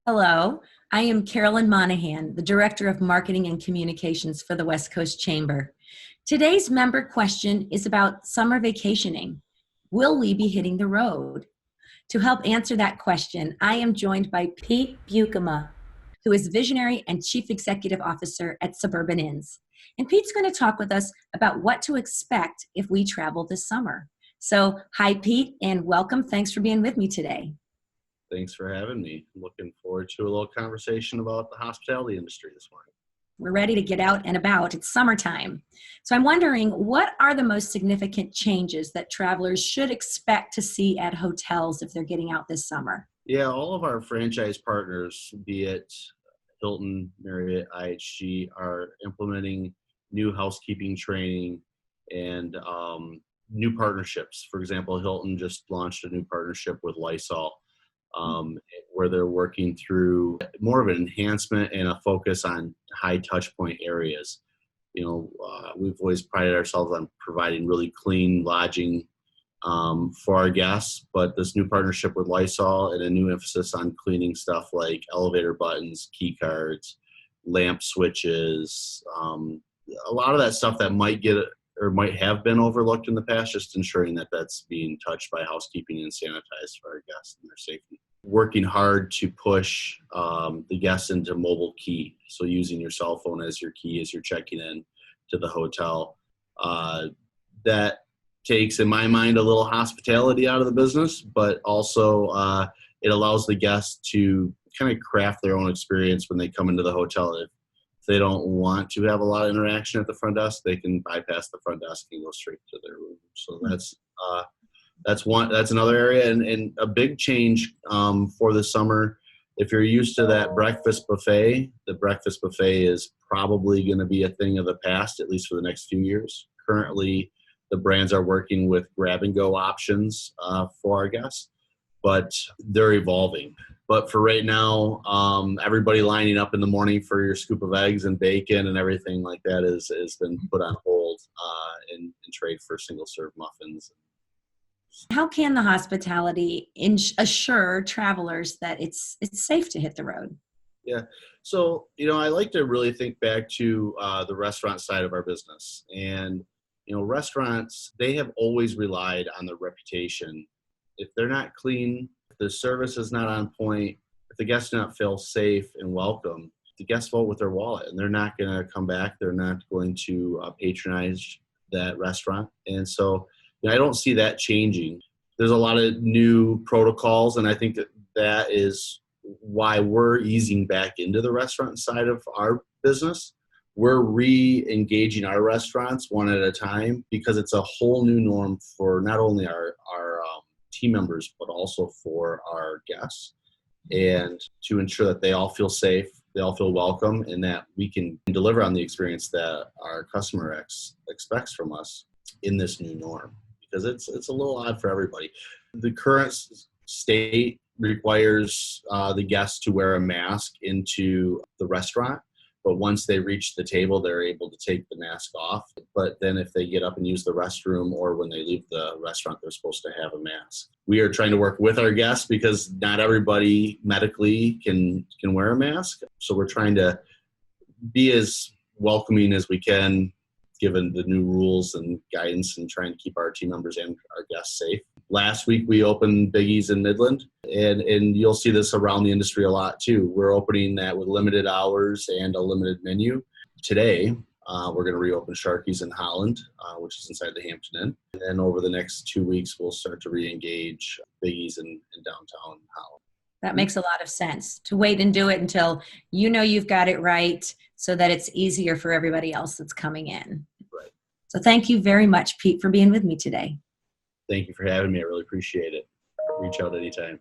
Hello, I am Carolyn Monahan, the Director of Marketing and Communications for the West Coast Chamber. Today's member question is about summer vacationing. Will we be hitting the road? To help answer that question, I am joined by Pete Beukema, who is Visionary and Chief Executive Officer at Suburban Inns. And Pete's going to talk with us about what to expect if we travel this summer. So, hi, Pete, and welcome. Thanks for being with me today. Thanks for having me. I'm looking forward to a little conversation about the hospitality industry this morning. We're ready to get out and about. It's summertime. So I'm wondering, what are the most significant changes that travelers should expect to see at hotels if they're getting out this summer? Yeah, all of our franchise partners, be it Hilton, Marriott, IHG, are implementing new housekeeping training and new partnerships. For example, Hilton just launched a new partnership with Lysol, where they're working through more of an enhancement and a focus on high touch point areas. We've always prided ourselves on providing really clean lodging for our guests, but this new partnership with Lysol and a new emphasis on cleaning stuff like elevator buttons, key cards, lamp switches, a lot of that stuff that might get or might have been overlooked in the past, just ensuring that that's being touched by housekeeping and sanitized for our guests and their safety. Working hard to push the guests into mobile key. So using your cell phone as your key as you're checking in to the hotel. That takes, in my mind, a little hospitality out of the business, but also it allows the guests to kind of craft their own experience when they come into the hotel. If they don't want to have a lot of interaction at the front desk, they can bypass the front desk and go straight to their room. So that's another area, and a big change for the summer. If you're used to that breakfast buffet, the breakfast buffet is probably going to be a thing of the past, at least for the next few years. Currently, the brands are working with grab and go options for our guests, but they're evolving. But for right now, everybody lining up in the morning for your scoop of eggs and bacon and everything like that has been put on hold and trade for single serve muffins. How can the hospitality assure travelers that it's safe to hit the road? Yeah. So, I like to really think back to the restaurant side of our business. And, restaurants, they have always relied on their reputation. If they're not clean, if the service is not on point, if the guests do not feel safe and welcome, the guests vote with their wallet and they're not going to come back. They're not going to patronize that restaurant. And so I don't see that changing. There's a lot of new protocols, and I think that is why we're easing back into the restaurant side of our business. We're re-engaging our restaurants one at a time because it's a whole new norm for not only our team members, but also for our guests, and to ensure that they all feel safe, they all feel welcome, and that we can deliver on the experience that our customer expects from us in this new norm. Because it's a little odd for everybody. The current state requires the guests to wear a mask into the restaurant, but once they reach the table, they're able to take the mask off. But then if they get up and use the restroom or when they leave the restaurant, they're supposed to have a mask. We are trying to work with our guests because not everybody medically can wear a mask. So we're trying to be as welcoming as we can, given the new rules and guidance, and trying to keep our team members and our guests safe. Last week, we opened Biggie's in Midland, and you'll see this around the industry a lot too. We're opening that with limited hours and a limited menu. Today, we're going to reopen Sharky's in Holland, which is inside the Hampton Inn. And then over the next 2 weeks, we'll start to re-engage Biggie's in downtown Holland. That makes a lot of sense, to wait and do it until you've got it right so that it's easier for everybody else that's coming in. Right. So thank you very much, Pete, for being with me today. Thank you for having me. I really appreciate it. Reach out anytime.